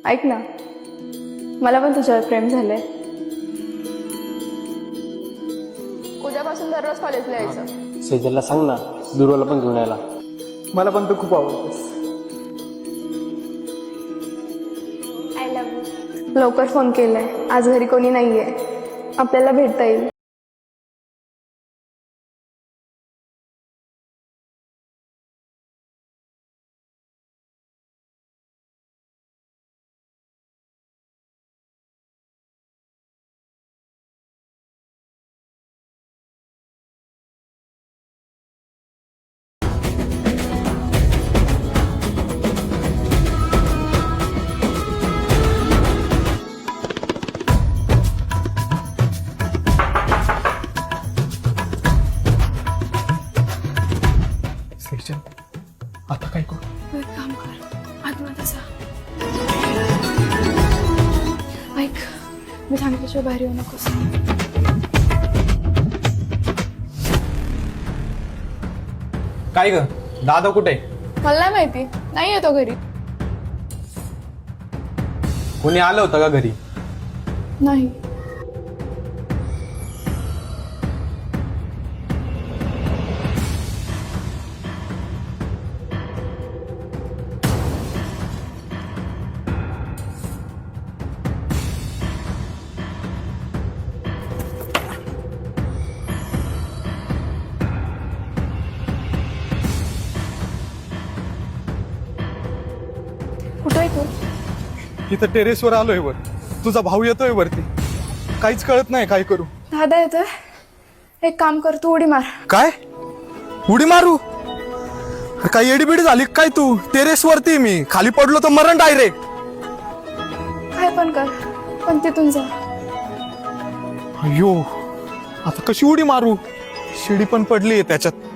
ऐक ना, मला पण तुझ्यावर प्रेम झालंय. उद्यापासून दररोज कॉलेजला यायचं. सेजलला सांग ना, दुर्वाला पण घेऊन यायला. मला पण तू खूप आवडतेस. I love you. लवकर फोन केलाय, आज घरी कोणी नाहीये, आपल्याला भेटता येईल. सेजल, आता काय करू? एक काम कर, आतमध्ये जा. ऐक, मी सांगितल्याशिवाय बाहेर येऊ नकोस. काय ग, दादा कुठे? मला नाही माहिती, नाही येतो घरी. कोणी आलं होतं का घरी? नाही. कुठं आहे तू? इथं टेरेसवर आलोय वर. तुझा भाऊ येतोय वरती. काहीच कळत नाही काय करू. दादा येतोय. एक काम कर, तू उडी मार. काय उडी मारू? अरे काय एडीबिडी झाली काय तू? टेरेस वरती मी, खाली पडलो तर मरण डायरेक्ट. काय पण कर, पण तिथून जा. अयो, आता कशी उडी मारू? शिडी पण पडली त्याच्यात.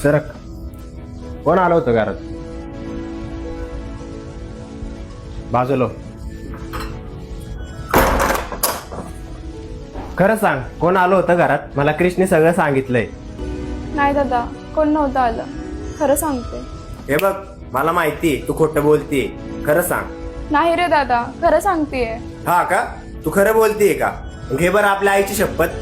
सरक, कोण आलं होतं घरात? बाजूलो. खरं सांग, कोण आलं होतं घरात? मला क्रिशने सगळं सांगितलंय. नाही दादा, कोण नव्हतं आलं, खरं सांगते. हे बघ, मला माहिती तू खोटं बोलतीये. खरं सांग. नाही रे दादा, खरं सांगतेय. हा का? तू खरं बोलतीये का? घे बरं आपल्या आईची शपथ.